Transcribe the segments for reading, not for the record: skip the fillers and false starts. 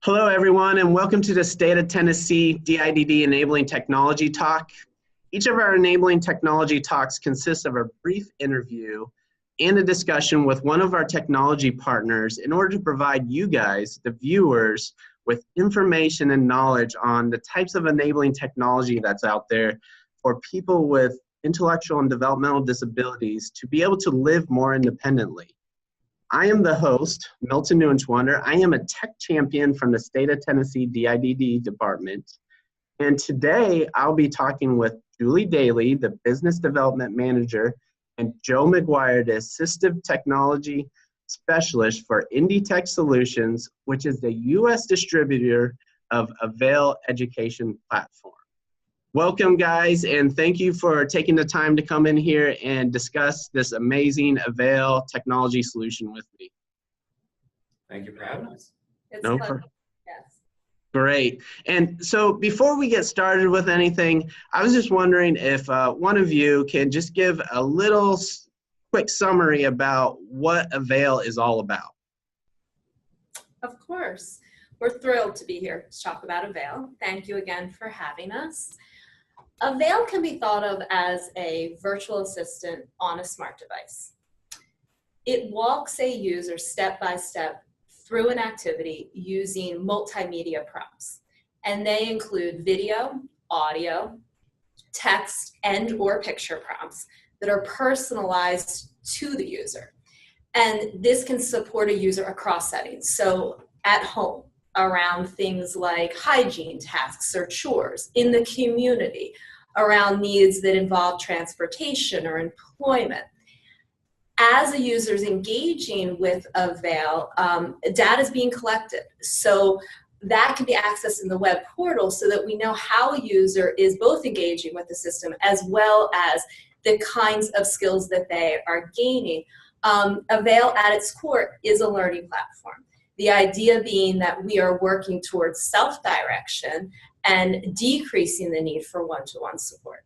Hello, everyone, and welcome to the State of Tennessee DIDD Enabling Technology Talk. Each of our Enabling Technology Talks consists of a brief interview and a discussion with one of our technology partners in order to provide you guys, the viewers, with information and knowledge on the types of enabling technology that's out there for people with intellectual and developmental disabilities to be able to live more independently. I am the host, Milton Neuenschwander. I am a tech champion from the State of Tennessee DIDD department. And today I'll be talking with Julie Daly, the Business Development Manager, and Joe McGuire, the Assistive Technology Specialist for Indie Tech Solutions, which is the U.S. distributor of Avail Education Platform. Welcome, guys, and thank you for taking the time to come in here and discuss this amazing Avail technology solution with me. Thank you for having us. It's No fun. problem. Yes. Great. And so before we get started with anything, I was just wondering if one of you can just give a little quick summary about what Avail is all about. Of course. We're thrilled to be here to talk about Avail. Thank you again for having us. Avail can be thought of as a virtual assistant on a smart device. It walks a user step by step through an activity using multimedia prompts, and they include video, audio, text, and or picture prompts that are personalized to the user. And this can support a user across settings. So at home, around things like hygiene tasks or chores, in the community, around needs that involve transportation or employment. As a user is engaging with Avail, data is being collected. So that can be accessed in the web portal so that we know how a user is both engaging with the system as well as the kinds of skills that they are gaining. Avail at its core is a learning platform. The idea being that we are working towards self-direction and decreasing the need for one-to-one support.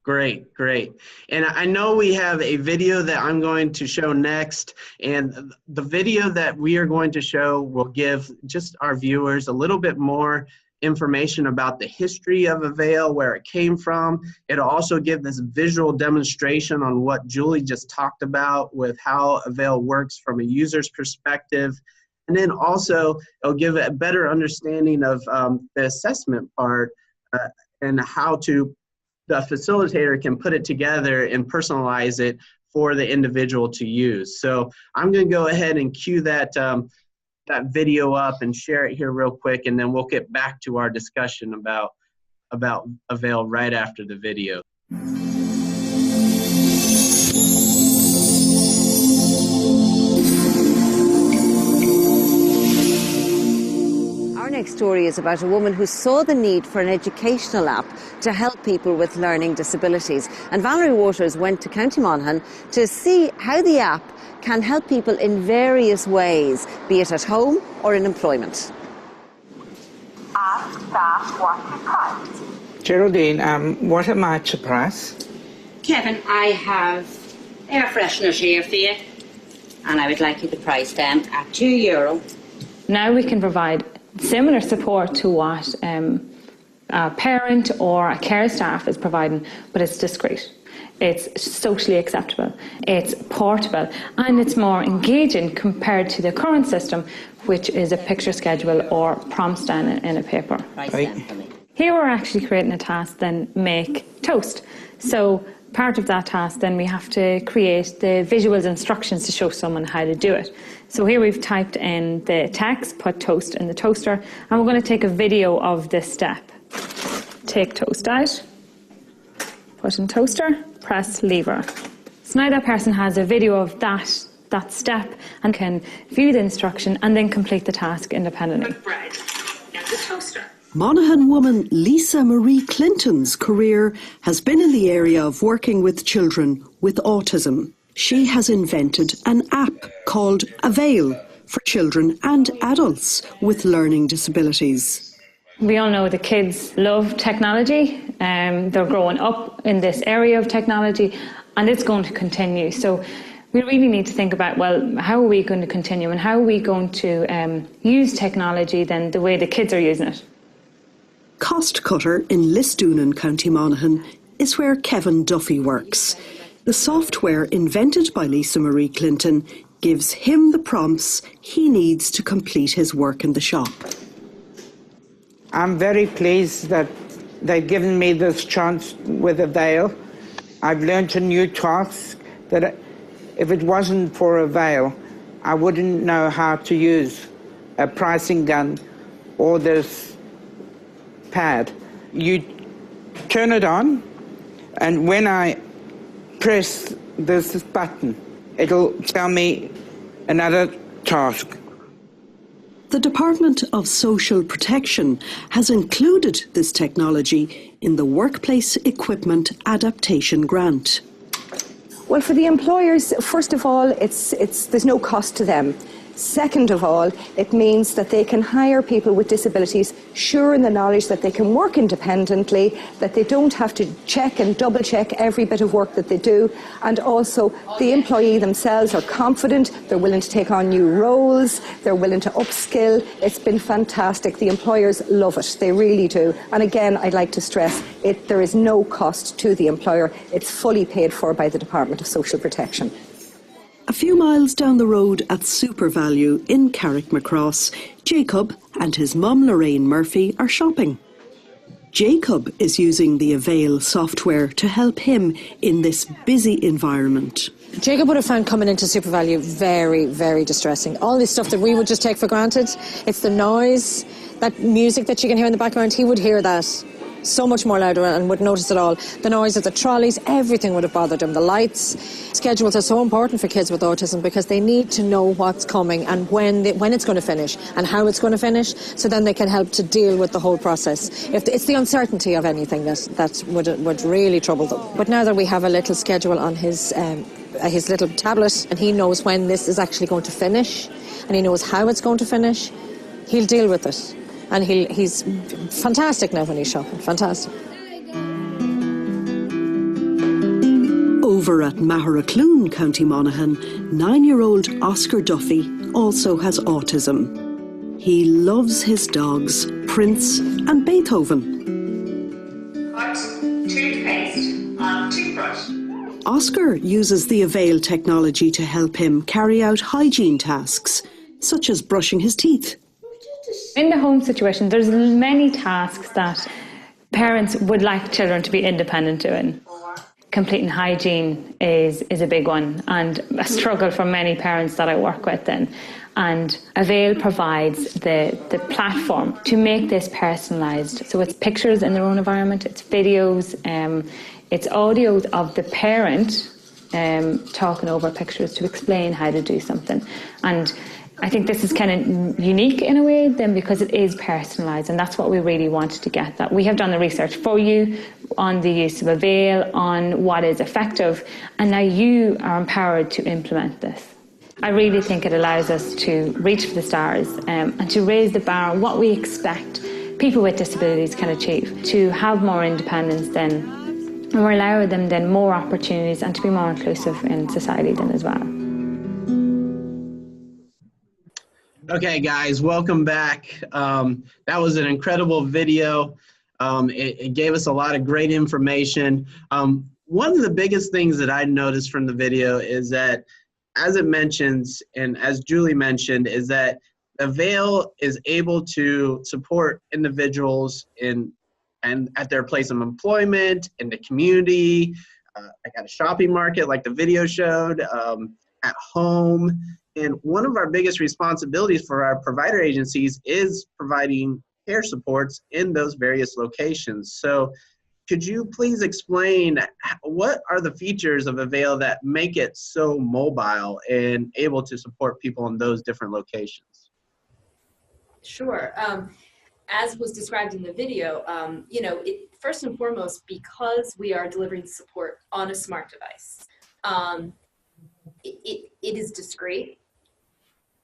Great, great. And I know we have a video that I'm going to show next, and the video that we are going to show will give just our viewers a little bit more information about the history of Avail, where it came from. It'll also give this visual demonstration on what Julie just talked about with how Avail works from a user's perspective. And then also, it'll give a better understanding of the assessment part and how the facilitator can put it together and personalize it for the individual to use. So I'm going to go ahead and cue that video up and share it here real quick, and then we'll get back to our discussion about Avail right after the video. Our next story is about a woman who saw the need for an educational app to help people with learning disabilities. And Valerie Waters went to County Monaghan to see how the app can help people in various ways, be it at home or in employment. Ask staff what to price. Geraldine, what am I to price? Kevin, I have air fresheners here for you, and I would like you to price them at €2. Now we can provide similar support to what a parent or a care staff is providing, but it's discreet. It's socially acceptable, it's portable, and it's more engaging compared to the current system, which is a picture schedule or prompts down in a paper. Here we're actually creating a task, then make toast. So part of that task, then we have to create the visuals instructions to show someone how to do it. So here we've typed in the text, put toast in the toaster, and we're going to take a video of this step. Take toast out, put in toaster, press lever. So now that person has a video of that step and can view the instruction and then complete the task independently. Put bread in the toaster. Monaghan woman Lisa Marie Clinton's career has been in the area of working with children with autism. She has invented an app called Avail for children and adults with learning disabilities. We all know the kids love technology. They're growing up in this area of technology, and it's going to continue. So we really need to think about, well, how are we going to continue and how are we going to use technology then the way the kids are using it? Cost Cutter in Listoonan, County Monaghan, is where Kevin Duffy works. The software invented by Lisa Marie Clinton gives him the prompts he needs to complete his work in the shop. I'm very pleased that they've given me this chance with Avail. I've learnt a new task that if it wasn't for Avail, I wouldn't know how to use a pricing gun or this pad. You turn it on, and when I press this button, it'll tell me another task. The Department of Social Protection has included this technology in the Workplace Equipment Adaptation Grant. Well, for the employers, first of all, there's no cost to them. Second of all, it means that they can hire people with disabilities, sure in the knowledge that they can work independently, that they don't have to check and double check every bit of work that they do, and also the employee themselves are confident, they're willing to take on new roles, they're willing to upskill. It's been fantastic. The employers love it, they really do. And again, I'd like to stress, there is no cost to the employer. It's fully paid for by the Department of Social Protection. A few miles down the road at SuperValue in Carrickmacross, Jacob and his mum Lorraine Murphy are shopping. Jacob is using the Avail software to help him in this busy environment. Jacob would have found coming into SuperValue very, very distressing. All this stuff that we would just take for granted, it's the noise, that music that you can hear in the background, he would hear that so much more louder and would notice it all. The noise of the trolleys, everything would have bothered him. The lights, schedules are so important for kids with autism because they need to know what's coming and when it's going to finish and how it's going to finish, so then they can help to deal with the whole process. It's the uncertainty of anything that would really trouble them. But now that we have a little schedule on his little tablet, and he knows when this is actually going to finish and he knows how it's going to finish, he'll deal with it. And he's fantastic now when he's shopping, fantastic. Over at Maharakloon, County Monaghan, 9-year-old Oscar Duffy also has autism. He loves his dogs, Prince and Beethoven. Put toothpaste on toothbrush. Oscar uses the Avail technology to help him carry out hygiene tasks, such as brushing his teeth. In the home situation, there's many tasks that parents would like children to be independent doing. Completing hygiene is a big one and a struggle for many parents that I work with then. And Avail provides the platform to make this personalised. So it's pictures in their own environment, it's videos, it's audios of the parent talking over pictures to explain how to do something. And I think this is kind of unique in a way then because it is personalised, and that's what we really wanted to get. That we have done the research for you on the use of Avail, on what is effective, and now you are empowered to implement this. I really think it allows us to reach for the stars and to raise the bar on what we expect people with disabilities can achieve, to have more independence then, and we're allowing them then more opportunities and to be more inclusive in society then as well. Okay, guys, welcome back. That was an incredible video. It gave us a lot of great information. One of the biggest things that I noticed from the video is that, as it mentions, and as Julie mentioned, is that Avail is able to support individuals and at their place of employment, in the community, like at a shopping market, like the video showed, at home. And one of our biggest responsibilities for our provider agencies is providing care supports in those various locations. So could you please explain what are the features of Avail that make it so mobile and able to support people in those different locations? Sure. As was described in the video, first and foremost, because we are delivering support on a smart device, it is discreet.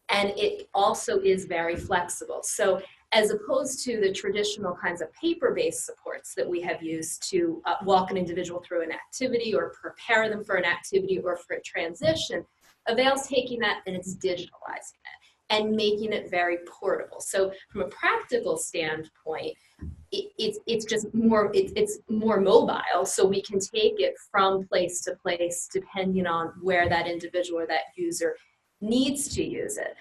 And it also is very flexible. So as opposed to the traditional kinds of paper-based supports that we have used to walk an individual through an activity or prepare them for an activity or for a transition, Avail's taking that and it's digitalizing it and making it very portable. So from a practical standpoint, it's just more, it's more mobile, so we can take it from place to place depending on where that individual or that user needs to use it.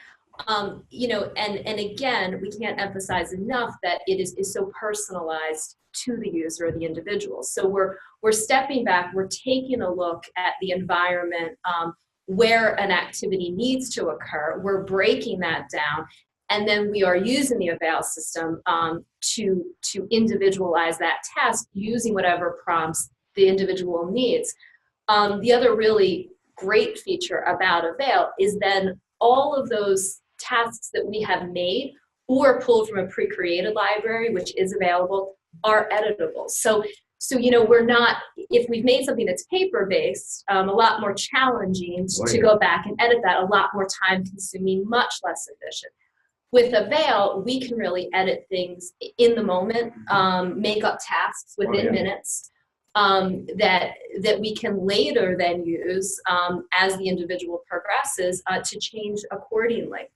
You know, and again, we can't emphasize enough that it is so personalized to the user or the individual. So we're stepping back, we're taking a look at the environment where an activity needs to occur, we're breaking that down, and then we are using the Avail system to individualize that task using whatever prompts the individual needs. The other really great feature about Avail is then all of those tasks that we have made or pulled from a pre-created library, which is available, are editable. So you know, we're not, if we've made something that's paper-based, a lot more challenging to go back and edit that, a lot more time-consuming, much less efficient. With Avail, we can really edit things in the moment, make up tasks within minutes that we can later then use as the individual progresses to change accordingly.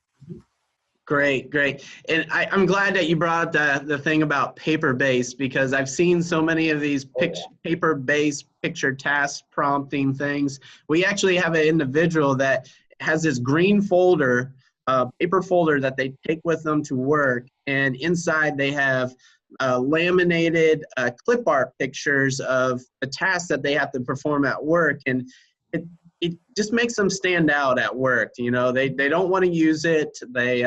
Great, great. And I'm glad that you brought the thing about paper-based, because I've seen so many of these paper-based picture task prompting things. We actually have an individual that has this green folder, paper folder that they take with them to work, and inside they have laminated clip art pictures of the tasks that they have to perform at work, and it just makes them stand out at work. You know, they don't want to use it. They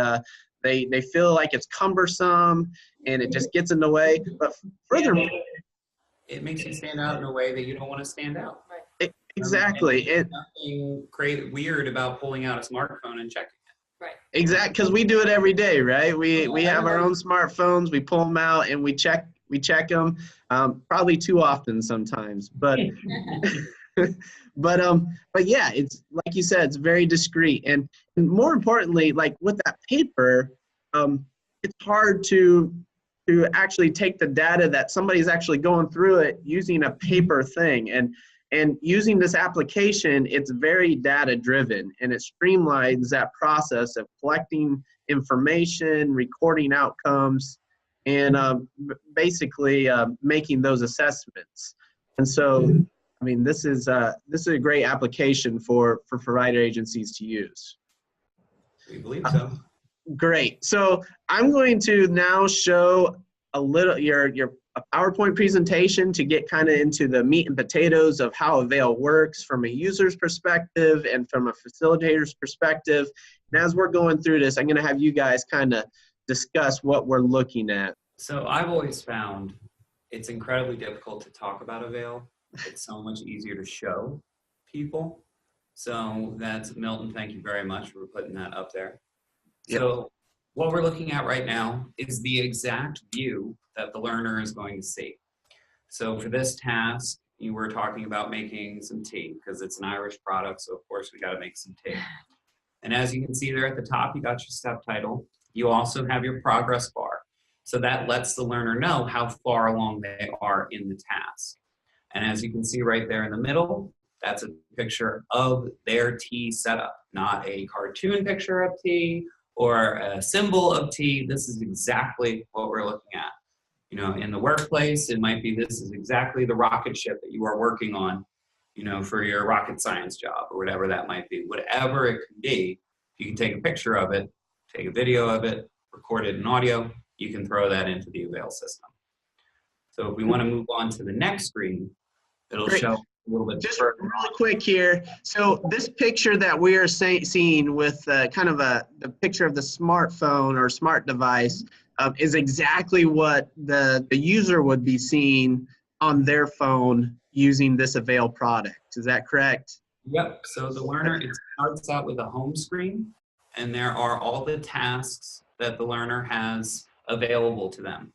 feel like it's cumbersome and it just gets in the way. But furthermore, it makes you stand out in a way that you don't want to stand out. Exactly. And nothing weird about pulling out a smartphone and checking it. Right. Exactly, because we do it every day, right? We have our own smartphones. We pull them out and we check them, probably too often sometimes. But but yeah, it's like you said, it's very discreet, and more importantly, like with that paper, it's hard to actually take the data that somebody's actually going through it using a paper thing, and using this application, it's very data driven, and it streamlines that process of collecting information, recording outcomes, and basically making those assessments. And so, I mean, this is a great application for provider agencies to use. We believe so. Great. So I'm going to now show a little your PowerPoint presentation to get kind of into the meat and potatoes of how Avail works from a user's perspective and from a facilitator's perspective. And as we're going through this, I'm going to have you guys kind of discuss what we're looking at. So I've always found it's incredibly difficult to talk about Avail. It's so much easier to show people. So that's Milton. Thank you very much for putting that up there. Yep. So what we're looking at right now is the exact view that the learner is going to see. So for this task, you were talking about making some tea because it's an Irish product. So of course we got to make some tea. And as you can see there at the top, you got your step title. You also have your progress bar. So that lets the learner know how far along they are in the task. And as you can see right there in the middle, that's a picture of their tea setup, not a cartoon picture of tea or a symbol of tea. This is exactly what we're looking at. You know, in the workplace, it might be this is exactly the rocket ship that you are working on, you know, for your rocket science job or whatever that might be. Whatever it can be, you can take a picture of it, take a video of it, record it in audio, you can throw that into the Avail system. So if we want to move on to the next screen, it'll show a little bit. Just really quick here. So this picture that we are seeing with kind of the picture of the smartphone or smart device is exactly what the user would be seeing on their phone using this Avail product. Is that correct? Yep. So the learner, it starts out with a home screen, and there are all the tasks that the learner has available to them.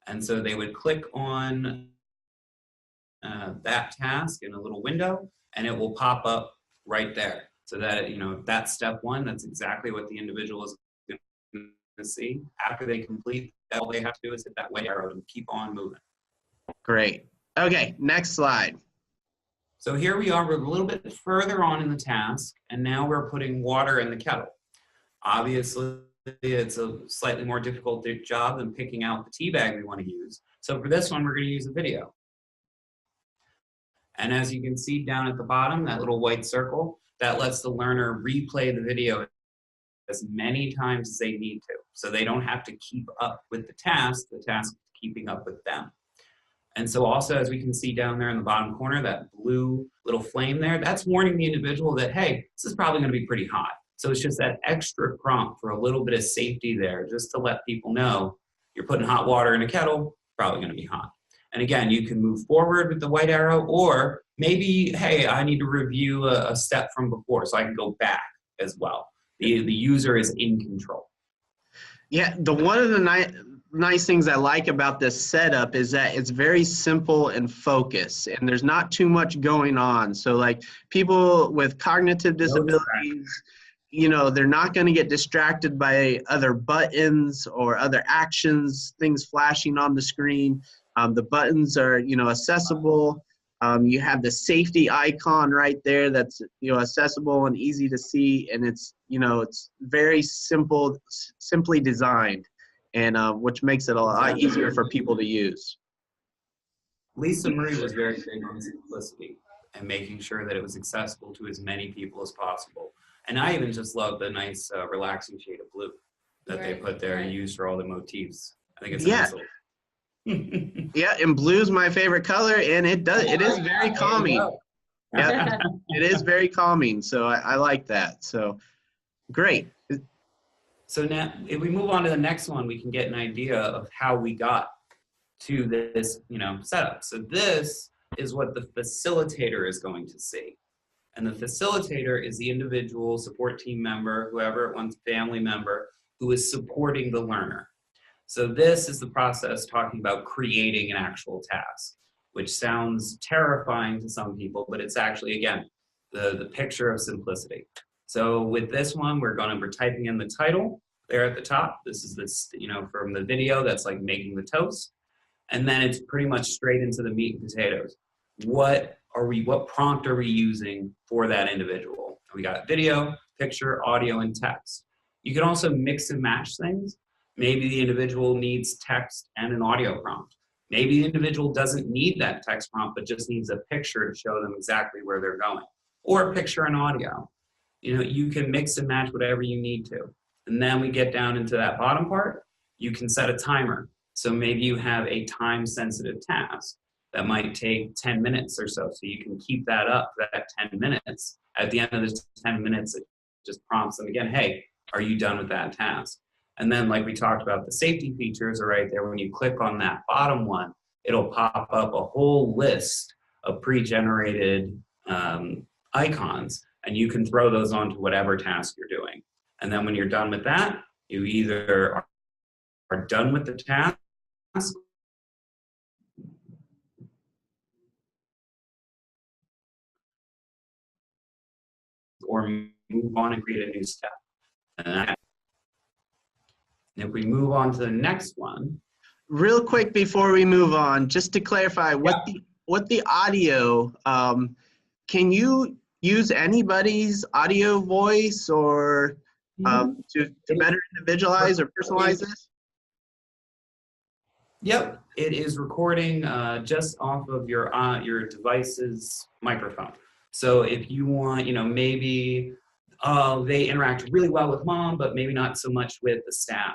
And so they would click on that task in a little window, and it will pop up right there. So that, you know, that's step one. That's exactly what the individual is going to see. After they complete that, all they have to do is hit that white arrow and keep on moving. Great. Okay, next slide. So here we are, we're a little bit further on in the task, and now we're putting water in the kettle. Obviously, it's a slightly more difficult job than picking out the tea bag we want to use. So for this one, we're going to use a video. And as you can see down at the bottom, that little white circle, that lets the learner replay the video as many times as they need to. So they don't have to keep up with the task is keeping up with them. And so also, as we can see down there in the bottom corner, that blue little flame there, that's warning the individual that, hey, this is probably going to be pretty hot. So it's just that extra prompt for a little bit of safety there, just to let people know you're putting hot water in a kettle, probably going to be hot. And again, you can move forward with the white arrow, or maybe, hey, I need to review a step from before, so I can go back as well. The user is in control. Yeah, one of the nice things I like about this setup is that it's very simple and focused, and there's not too much going on. So like people with cognitive disabilities, you know, they're not going to get distracted by other buttons or other actions, things flashing on the screen. The buttons are, you know, accessible. You have the safety icon right there that's, you know, accessible and easy to see, and it's, you know, it's very simply designed, and which makes it a lot easier for people to use. Lisa Marie was very big on simplicity and making sure that it was accessible to as many people as possible. And I even just love the nice relaxing shade of blue that they put there and used for all the motifs. I think it's nice. Yeah, and blue's my favorite color, and it is very calming. Yeah, it is very calming, so I like that. So great. So now if we move on to the next one, we can get an idea of how we got to this, you know, setup. So this is what the facilitator is going to see. And the facilitator is the individual support team member, whoever, one's family member, who is supporting the learner. So this is the process talking about creating an actual task, which sounds terrifying to some people, but it's actually, again, the picture of simplicity. So with this one, we're typing in the title there at the top. This is this, you know, from the video, that's like making the toast. And then it's pretty much straight into the meat and potatoes. What prompt are we using for that individual? We got video, picture, audio, and text. You can also mix and match things. Maybe the individual needs text and an audio prompt. Maybe the individual doesn't need that text prompt, but just needs a picture to show them exactly where they're going, or a picture and audio. You know, you can mix and match whatever you need to. And then we get down into that bottom part. You can set a timer. So maybe you have a time-sensitive task that might take 10 minutes or so. So you can keep that up for that 10 minutes. At the end of the 10 minutes, it just prompts them again, hey, are you done with that task? And then like we talked about, the safety features are right there. When you click on that bottom one, it'll pop up a whole list of pre-generated icons, and you can throw those onto whatever task you're doing. And then when you're done with that, you either are done with the task or move on and create a new step. And if we move on to the next one. Real quick before we move on, just to clarify, what the audio, can you use anybody's audio voice or to better individualize or personalize this? Yep, it is recording just off of your device's microphone. So if you want, you know, maybe they interact really well with mom, but maybe not so much with the staff.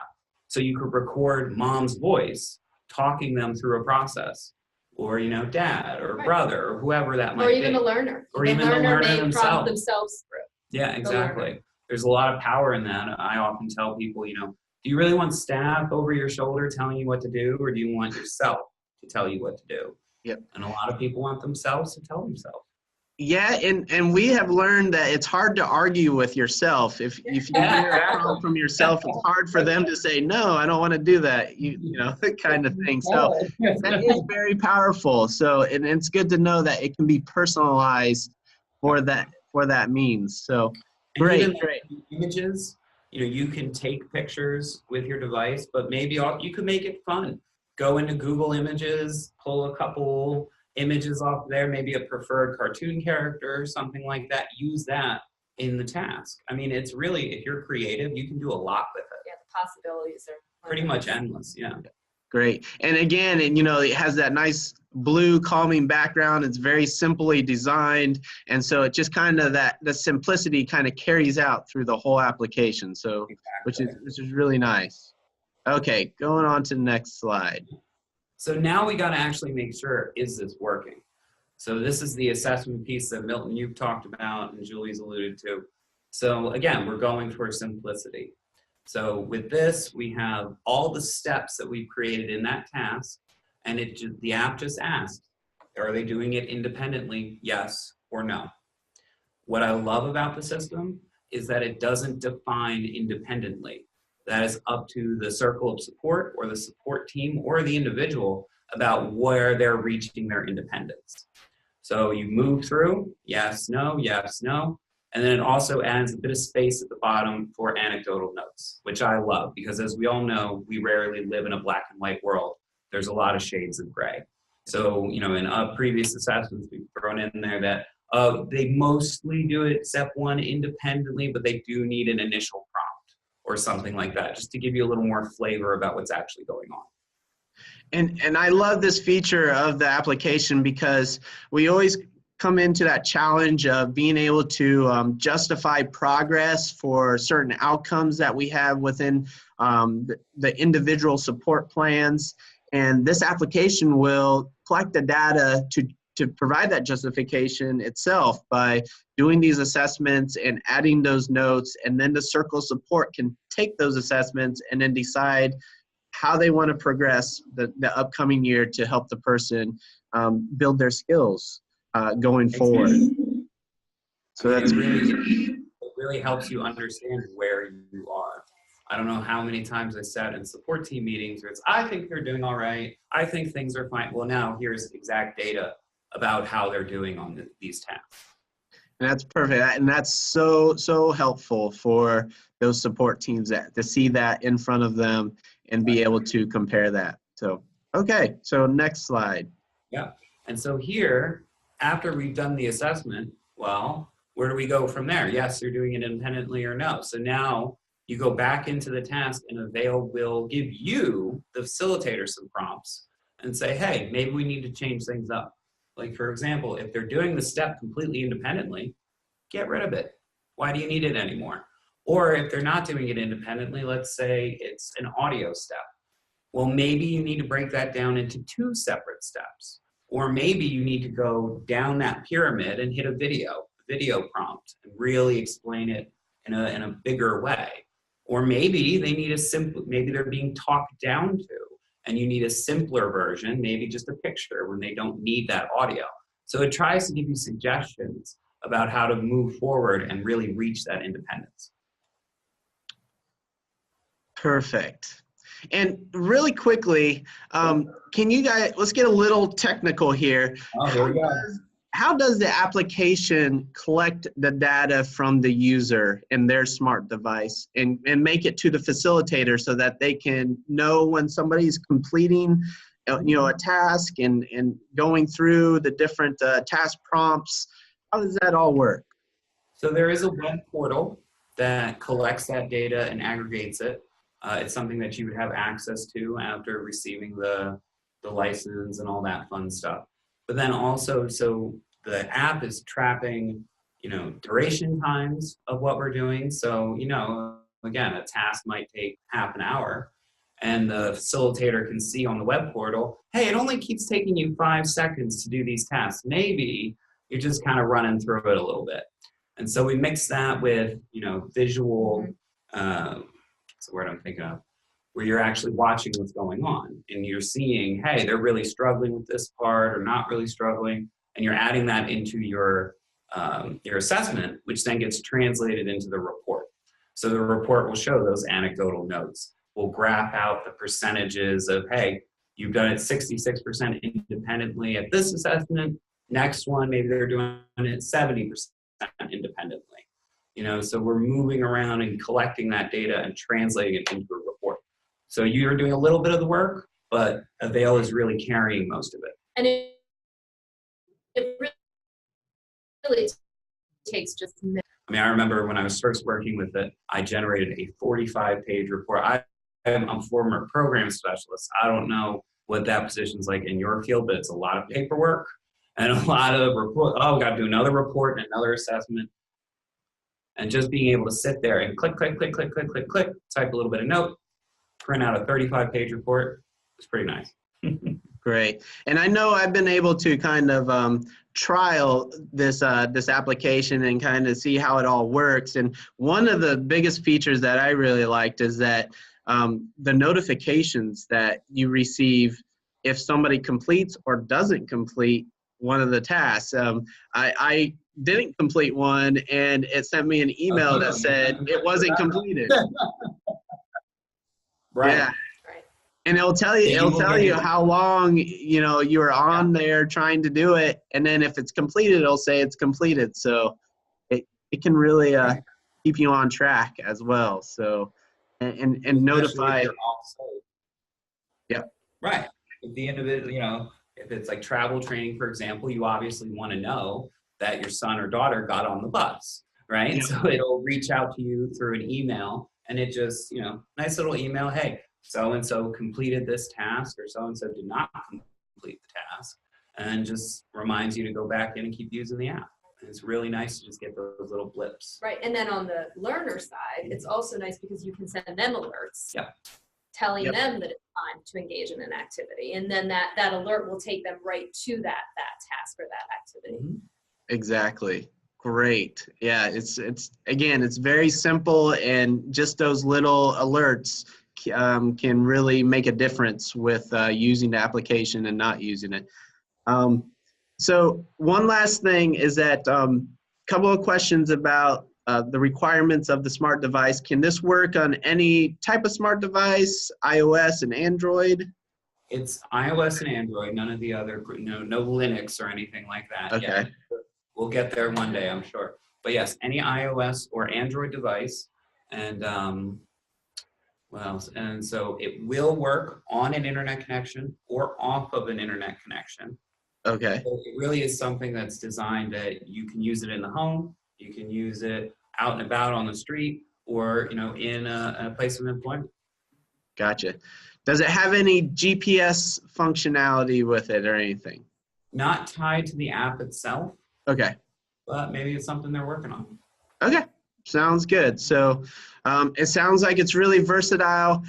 So you could record mom's voice talking them through a process, or, you know, dad or brother or whoever that might be. Or even the learner. Or even the learner prompt themselves through. Yeah, exactly. There's a lot of power in that. I often tell people, you know, do you really want staff over your shoulder telling you what to do, or do you want yourself to tell you what to do? Yep. And a lot of people want themselves to tell themselves. Yeah, and we have learned that it's hard to argue with yourself. If you hear a prompt from yourself, it's hard for them to say, no, I don't want to do that, you know, that kind of thing. So that is very powerful. So, and it's good to know that it can be personalized for that means. So great. Images, you know, you can take pictures with your device, but maybe you could make it fun. Go into Google Images, pull a couple images off there, maybe a preferred cartoon character or something like that, use that in the task. I mean, it's really, if you're creative, you can do a lot with it. Yeah, the possibilities are Pretty much endless, yeah. Great. And again, it has that nice blue calming background. It's very simply designed. And so it just kind of the simplicity kind of carries out through the whole application. So, Exactly. which is really nice. Okay, going on to the next slide. So now we got to actually make sure, is this working? So this is the assessment piece that Milton, you've talked about and Julie's alluded to. So again, we're going for simplicity. So with this, we have all the steps that we've created in that task, and the app just asks, are they doing it independently, yes or no? What I love about the system is that it doesn't define independently. That is up to the circle of support or the support team or the individual about where they're reaching their independence. So you move through, yes, no, and then it also adds a bit of space at the bottom for anecdotal notes, which I love because as we all know, we rarely live in a black and white world. There's a lot of shades of gray. So, in previous assessments, we've thrown in there that they mostly do it step one independently, but they do need an initial prompt or something like that, just to give you a little more flavor about what's actually going on. And I love this feature of the application because we always come into that challenge of being able to justify progress for certain outcomes that we have within the individual support plans. And this application will collect the data to provide that justification itself by doing these assessments and adding those notes. And then the circle support can take those assessments and then decide how they want to progress the upcoming year to help the person build their skills going forward. So that's it really helps you understand where you are. I don't know how many times I sat in support team meetings where it's, I think they're doing all right. I think things are fine. Well, now here's exact data about how they're doing on these tasks. And that's perfect. And that's so helpful for those support teams to see that in front of them and be able to compare that. So, okay, so next slide. Yeah, and so here, after we've done the assessment, well, where do we go from there? Yes, you're doing it independently or no. So now you go back into the task and Avail will give you, the facilitator, some prompts and say, hey, maybe we need to change things up. Like for example, if they're doing the step completely independently, get rid of it. Why do you need it anymore? Or if they're not doing it independently, let's say it's an audio step. Well, maybe you need to break that down into 2 separate steps. Or maybe you need to go down that pyramid and hit a video prompt and really explain it in a bigger way. Or maybe they need maybe they're being talked down to and you need a simpler version, maybe just a picture when they don't need that audio. So it tries to give you suggestions about how to move forward and really reach that independence. Perfect. And really quickly, can you guys, let's get a little technical here. Oh, here we go. How does the application collect the data from the user and their smart device and make it to the facilitator so that they can know when somebody's completing a task and going through the different task prompts? How does that all work? So there is a web portal that collects that data and aggregates it. It's something that you would have access to after receiving the license and all that fun stuff. But then also, so the app is trapping, duration times of what we're doing. So, again, a task might take half an hour and the facilitator can see on the web portal, hey, it only keeps taking you 5 seconds to do these tasks. Maybe you're just kind of running through it a little bit. And so we mix that with, visual, what's the word I'm thinking of, where you're actually watching what's going on and you're seeing, hey, they're really struggling with this part or not really struggling, and you're adding that into your assessment, which then gets translated into the report. So the report will show those anecdotal notes. We'll graph out the percentages of, hey, you've done it 66% independently at this assessment. Next one, maybe they're doing it 70% independently. So we're moving around and collecting that data and translating it into a report. So you're doing a little bit of the work, but Avail is really carrying most of it. And it really takes just minutes. I mean, I remember when I was first working with it, I generated a 45-page report. I'm a former program specialist. I don't know what that position's like in your field, but it's a lot of paperwork and a lot of report. Oh, we got to do another report and another assessment. And just being able to sit there and click, click, click, click, click, click, click, type a little bit of note, print out a 35-page report. It's pretty nice. Great. And I know I've been able to kind of trial this this application and kind of see how it all works. And one of the biggest features that I really liked is that the notifications that you receive if somebody completes or doesn't complete one of the tasks. I didn't complete one, and it sent me an email that said it wasn't completed. Right. Yeah. And it'll tell you how long, you know, you were on there trying to do it, and then if it's completed, it'll say it's completed. So it can really keep you on track as well. So and notify. Yep. Right. If the individual, you know, if it's like travel training, for example, you obviously want to know that your son or daughter got on the bus, right? Yeah. So it'll reach out to you through an email, and it just, you know, nice little email. Hey, so-and-so completed this task, or so-and-so did not complete the task, and just reminds you to go back in and keep using the app. And it's really nice to just get those little blips. Right, and then on the learner side, it's also nice because you can send them alerts. Yep. Telling them that it's time to engage in an activity, and then that alert will take them right to that task or that activity. Mm-hmm. Exactly. Great. Yeah, it's again, it's very simple, and just those little alerts can really make a difference with using the application and not using it. So one last thing is that couple of questions about the requirements of the smart device. Can this work on any type of smart device, iOS and Android? It's iOS and Android, none of the other, no Linux or anything like that. Okay. Yeah, we'll get there one day, I'm sure. But yes, any iOS or Android device, and what else? And so it will work on an internet connection or off of an internet connection. Okay. So it really is something that's designed that you can use it in the home, you can use it out and about on the street, or, you know, in a place of employment. Gotcha. Does it have any GPS functionality with it or anything? Not tied to the app itself. Okay. But maybe it's something they're working on. Okay. Sounds good. So it sounds like it's really versatile.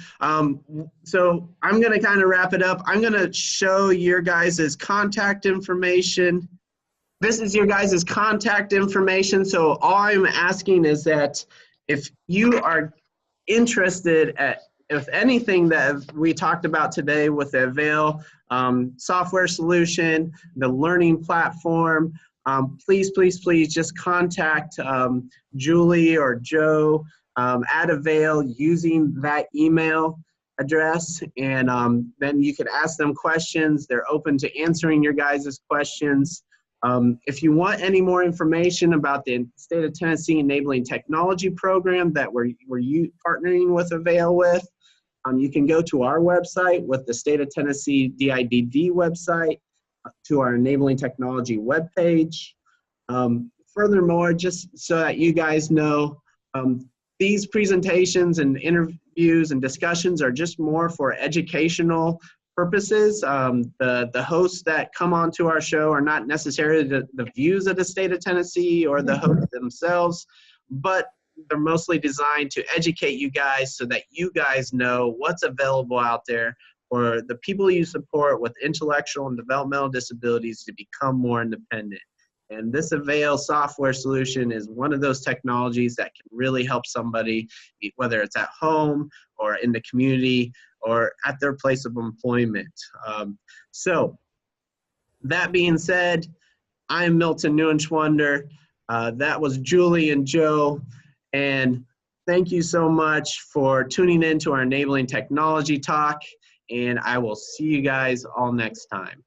So I'm going to kind of wrap it up. I'm going to show your guys' contact information. This is your guys' contact information. So all I'm asking is that if you are interested with anything that we talked about today with the Avail software solution, the learning platform, please, please, please just contact Julie or Joe at Avail using that email address, and then you could ask them questions. They're open to answering your guys' questions. If you want any more information about the State of Tennessee Enabling Technology Program that we're partnering with Avail with, you can go to our website with the State of Tennessee DIDD website, to our Enabling Technology webpage. Furthermore, just so that you guys know, these presentations and interviews and discussions are just more for educational purposes. The hosts that come onto our show are not necessarily the views of the State of Tennessee or the hosts themselves, but they're mostly designed to educate you guys so that you guys know what's available out there for the people you support with intellectual and developmental disabilities to become more independent. And this Avail software solution is one of those technologies that can really help somebody, whether it's at home or in the community or at their place of employment. So that being said, I'm Milton Neuenschwander. That was Julie and Joe. And thank you so much for tuning in to our Enabling Technology Talk. And I will see you guys all next time.